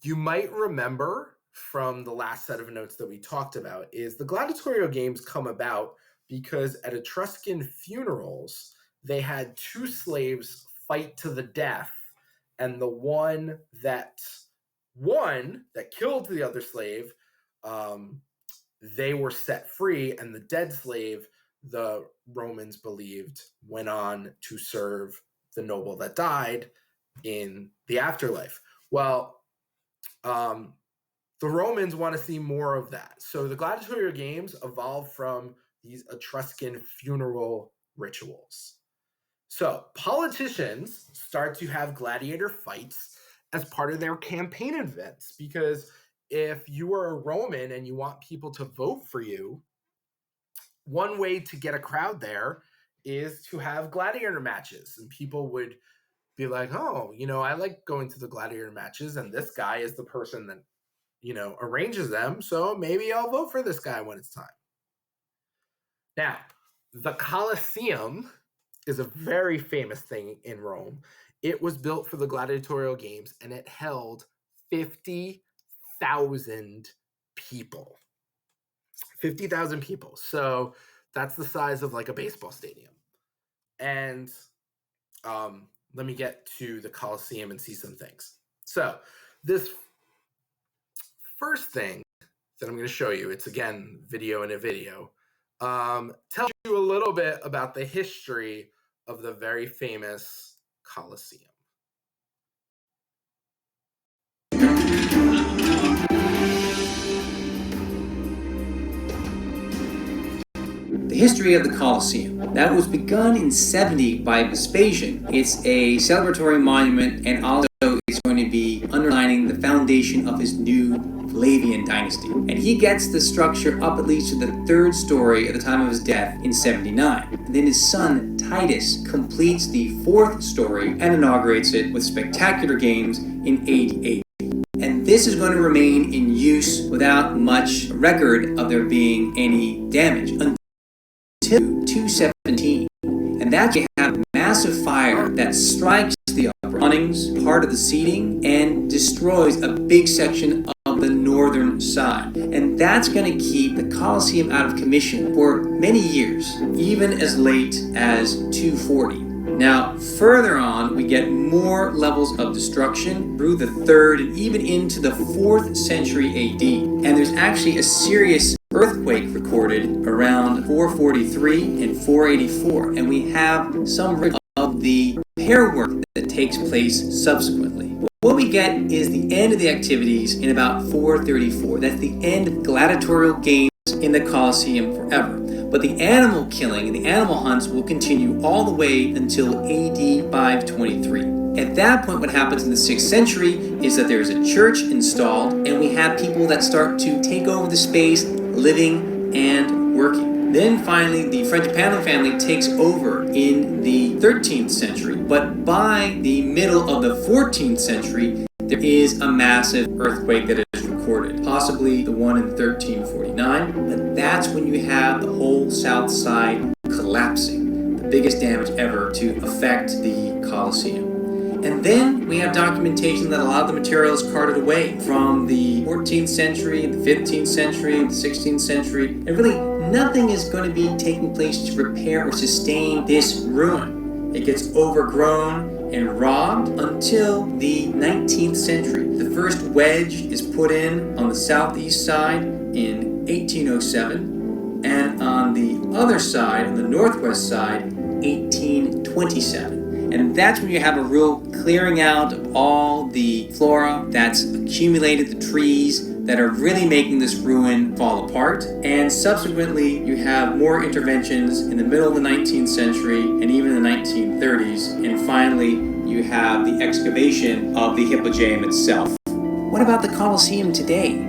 You might remember from the last set of notes that we talked about is the gladiatorial games come about because at Etruscan funerals, they had two slaves fight to the death, and the one that killed the other slave, they were set free, and the dead slave, the Romans believed, went on to serve the noble that died in the afterlife. Well, the Romans want to see more of that. So the gladiatorial games evolved from these Etruscan funeral rituals. So politicians start to have gladiator fights as part of their campaign events, because if you are a Roman and you want people to vote for you, one way to get a crowd there is to have gladiator matches. And people would be like, oh, I like going to the gladiator matches, and this guy is the person that, arranges them, so maybe I'll vote for this guy when it's time. Now, the Colosseum is a very famous thing in Rome. It was built for the gladiatorial games, and it held 50,000 people. 50,000 people. So that's the size of like a baseball stadium. And let me get to the Colosseum and see some things. So this first thing that I'm going to show you, it's again video in a video, tells you a little bit about the history of the very famous Colosseum. The history of the Colosseum. That was begun in 70 by Vespasian. It's a celebratory monument, and also it's going to be underlining the foundation of his new Flavian dynasty. And he gets the structure up at least to the third story at the time of his death in 79. And then his son Titus completes the fourth story and inaugurates it with spectacular games in AD 80. And this is going to remain in use without much record of there being any damage until 217. And that's when you have a massive fire that strikes the upper awnings, part of the seating, and destroys a big section of the northern side. And that's going to keep the Colosseum out of commission for many years, even as late as 240. Now, further on, we get more levels of destruction through the 3rd and even into the 4th century AD. And there's actually a serious earthquake recorded around 443 and 484. And we have some of the repair work that takes place subsequently. What we get is the end of the activities in about 434. That's the end of gladiatorial games in the Colosseum forever. But the animal killing and the animal hunts will continue all the way until AD 523. At that point, what happens in the 6th century is that there's a church installed, and we have people that start to take over the space, living and working. Then finally, the Frangipano family takes over in the 13th century, but by the middle of the 14th century, there is a massive earthquake that is recorded, possibly the one in 1349, but that's when you have the whole south side collapsing, the biggest damage ever to affect the Colosseum. And then we have documentation that a lot of the material is carted away from the 14th century, the 15th century, the 16th century, and really nothing is going to be taking place to repair or sustain this ruin. It gets overgrown and robbed until the 19th century. The first wedge is put in on the southeast side in 1807, and on the other side, on the northwest side, 1827. And that's when you have a real clearing out of all the flora that's accumulated, the trees that are really making this ruin fall apart. And subsequently, you have more interventions in the middle of the 19th century and even the 1930s. And finally, you have the excavation of the Hippogem itself. What about the Colosseum today?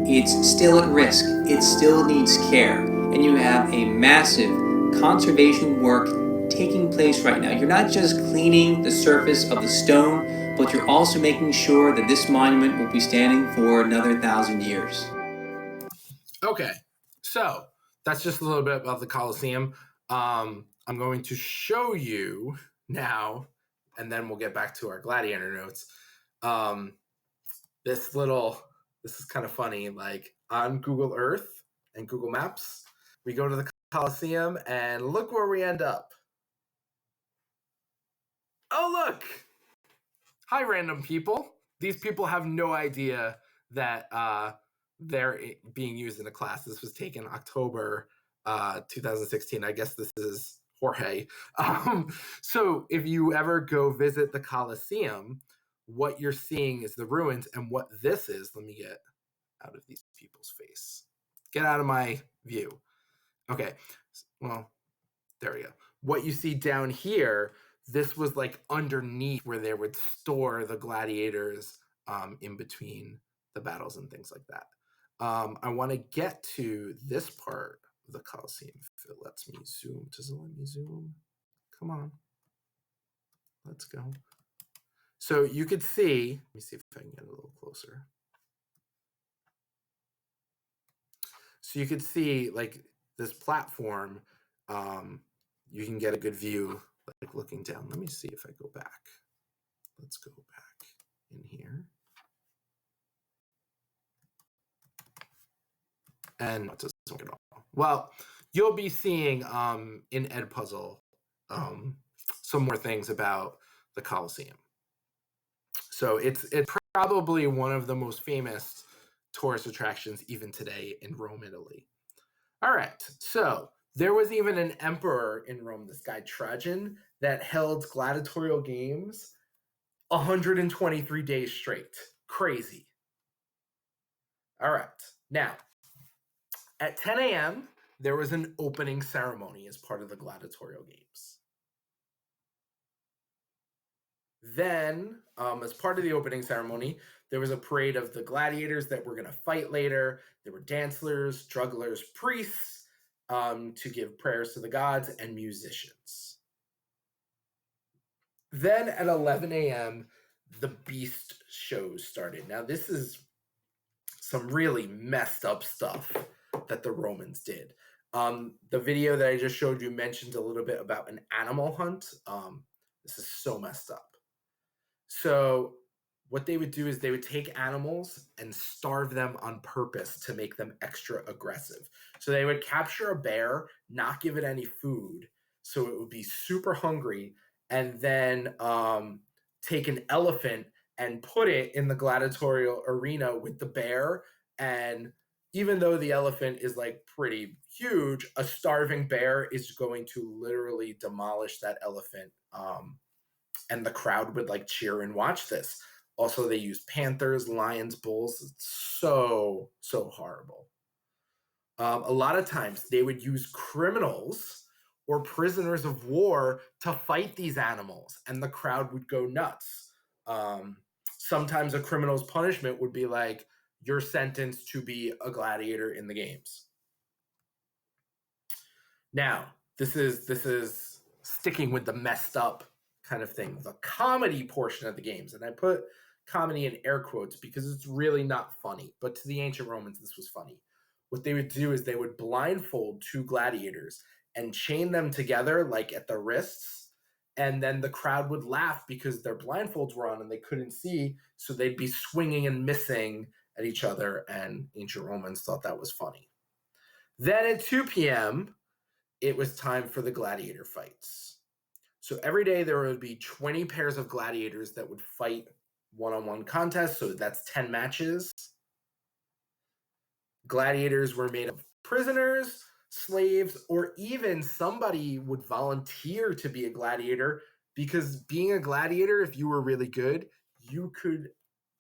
It's still at risk. It still needs care. And you have a massive conservation work taking place right now. You're not just cleaning the surface of the stone, but you're also making sure that this monument will be standing for another 1,000 years. Okay, so that's just a little bit about the Colosseum. I'm going to show you now, and then we'll get back to our gladiator notes, This is kind of funny. Like on Google Earth and Google Maps, we go to the Colosseum and look where we end up. Oh, look! Hi, random people. These people have no idea that they're being used in a class. This was taken October 2016. I guess this is Jorge. So if you ever go visit the Colosseum, what you're seeing is the ruins, and what this is, let me get out of these people's face. Get out of my view. Okay, well, there we go. What you see down here, this was like underneath where they would store the gladiators in between the battles and things like that. I want to get to this part of the Colosseum if it lets me zoom. Does it let me zoom? Come on. Let's go. So you could see, let me see if I can get a little closer. So you could see like this platform, you can get a good view like looking down. Let me see if I go back. Let's go back in here. And it doesn't work at all. Well, you'll be seeing in Edpuzzle some more things about the Colosseum. So it's probably one of the most famous tourist attractions even today in Rome, Italy. All right, so there was even an emperor in Rome, this guy Trajan, that held gladiatorial games 123 days straight. Crazy. All right, now, at 10 a.m., there was an opening ceremony as part of the gladiatorial games. Then, as part of the opening ceremony, there was a parade of the gladiators that were going to fight later. There were dancers, jugglers, priests to give prayers to the gods, and musicians. Then at 11 a.m., the beast shows started. Now, this is some really messed up stuff that the Romans did. The video that I just showed you mentioned a little bit about an animal hunt. This is so messed up. So what they would do is they would take animals and starve them on purpose to make them extra aggressive. So they would capture a bear, not give it any food, so it would be super hungry, and then take an elephant and put it in the gladiatorial arena with the bear. And even though the elephant is like pretty huge, a starving bear is going to literally demolish that elephant. And the crowd would like cheer and watch this. Also, they used panthers, lions, bulls. It's so horrible. A lot of times they would use criminals or prisoners of war to fight these animals, and the crowd would go nuts. Sometimes a criminal's punishment would be like, you're sentenced to be a gladiator in the games. Now, this is sticking with the messed up kind of thing, the comedy portion of the games. And I put comedy in air quotes because it's really not funny, but to the ancient Romans, this was funny. What they would do is they would blindfold two gladiators and chain them together like at the wrists, and then the crowd would laugh because their blindfolds were on and they couldn't see, so they'd be swinging and missing at each other, and ancient Romans thought that was funny. Then at 2 p.m., it was time for the gladiator fights. So every day there would be 20 pairs of gladiators that would fight one-on-one contests. So that's 10 matches. Gladiators were made of prisoners, slaves, or even somebody would volunteer to be a gladiator, because being a gladiator, if you were really good, you could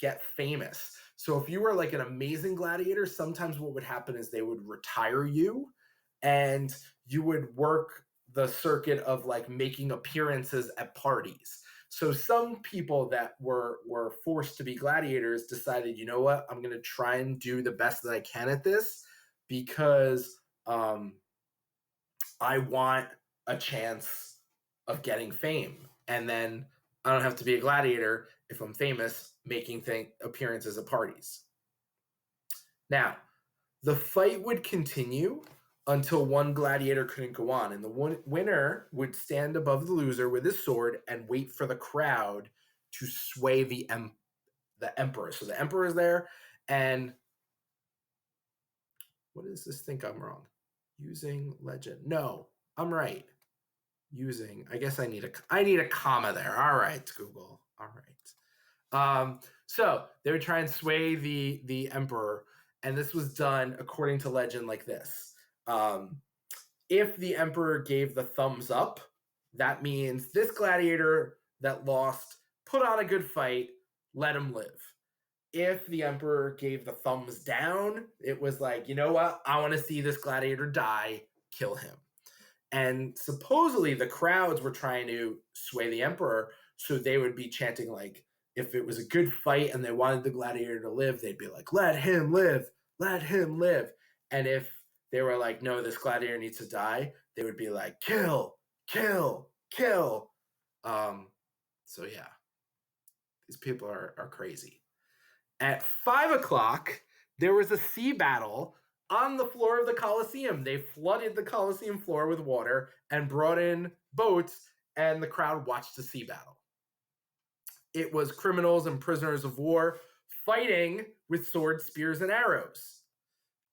get famous. So if you were like an amazing gladiator, sometimes what would happen is they would retire you and you would work the circuit of like making appearances at parties. So some people that were forced to be gladiators decided, you know what, I'm going to try and do the best that I can at this because I want a chance of getting fame. And then I don't have to be a gladiator if I'm famous, making appearances at parties. Now, the fight would continue until one gladiator couldn't go on, and the winner would stand above the loser with his sword and wait for the crowd to sway the the emperor. So the emperor is there, and what does this think I'm wrong? Using legend. No, I'm right. Using. I guess I need a comma there. All right, Google. All right. So they would try and sway the emperor, and this was done according to legend like this. If the emperor gave the thumbs up, that means this gladiator that lost put on a good fight, let him live. If the emperor gave the thumbs down, it was like, you know what? I want to see this gladiator die, kill him. And supposedly the crowds were trying to sway the emperor, so they would be chanting like, if it was a good fight and they wanted the gladiator to live, they'd be like, let him live, let him live. And if they were like, no, this gladiator needs to die, they would be like, kill, kill, kill. So yeah, these people are crazy. At 5 o'clock, there was a sea battle on the floor of the Colosseum. They flooded the Colosseum floor with water and brought in boats, and the crowd watched the sea battle. It was criminals and prisoners of war fighting with swords, spears, and arrows.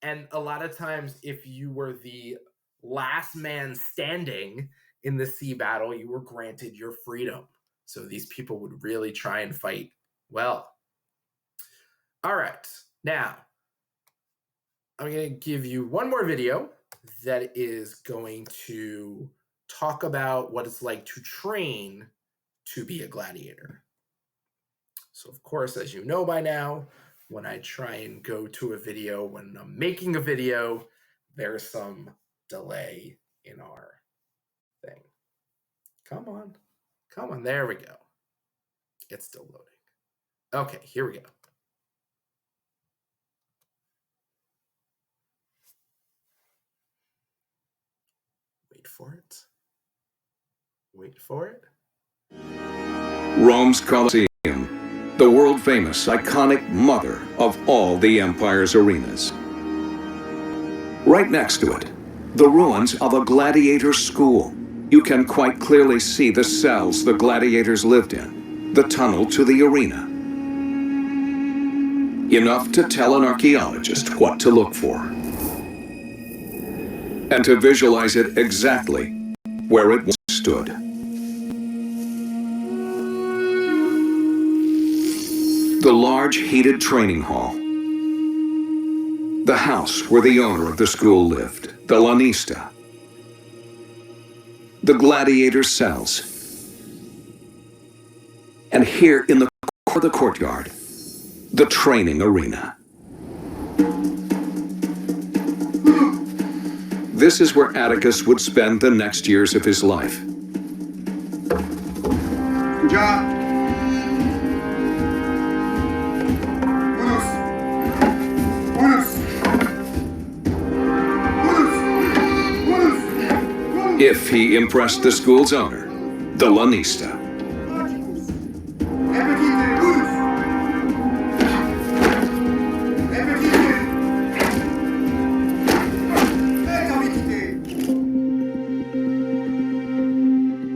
And a lot of times, if you were the last man standing in the sea battle, you were granted your freedom. So these people would really try and fight well. All right, now I'm going to give you one more video that is going to talk about what it's like to train to be a gladiator. So, of course, as you know by now, when I try and go to a video, when I'm making a video, there's some delay in our thing. Come on, there we go. It's still loading. Okay, here we go. Wait for it. Rome's Colosseum, the world-famous, iconic mother of all the empire's arenas. Right next to it, the ruins of a gladiator school. You can quite clearly see the cells the gladiators lived in, the tunnel to the arena. Enough to tell an archaeologist what to look for. And to visualize it exactly where it once stood. The large heated training hall. The house where the owner of the school lived, the lanista. The gladiator cells. And here in the courtyard, the training arena. This is where Atticus would spend the next years of his life. If he impressed the school's owner, the lanista.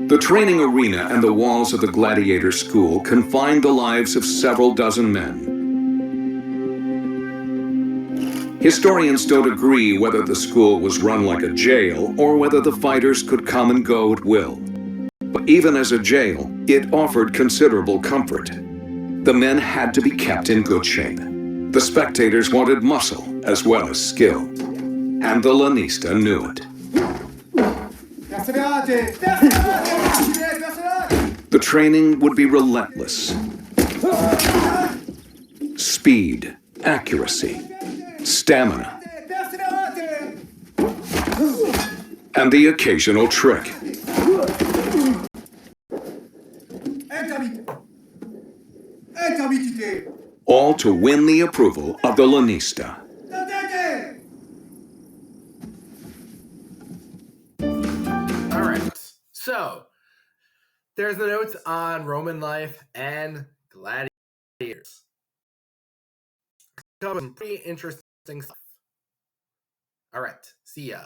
The training arena and the walls of the gladiator school confined the lives of several dozen men. Historians don't agree whether the school was run like a jail or whether the fighters could come and go at will. But even as a jail, it offered considerable comfort. The men had to be kept in good shape. The spectators wanted muscle as well as skill. And the lanista knew it. The training would be relentless. Speed, accuracy, stamina, and the occasional trick. All to win the approval of the lanista. All right, so there's the notes on Roman life and gladiators. Some pretty interesting stuff. All right, see ya.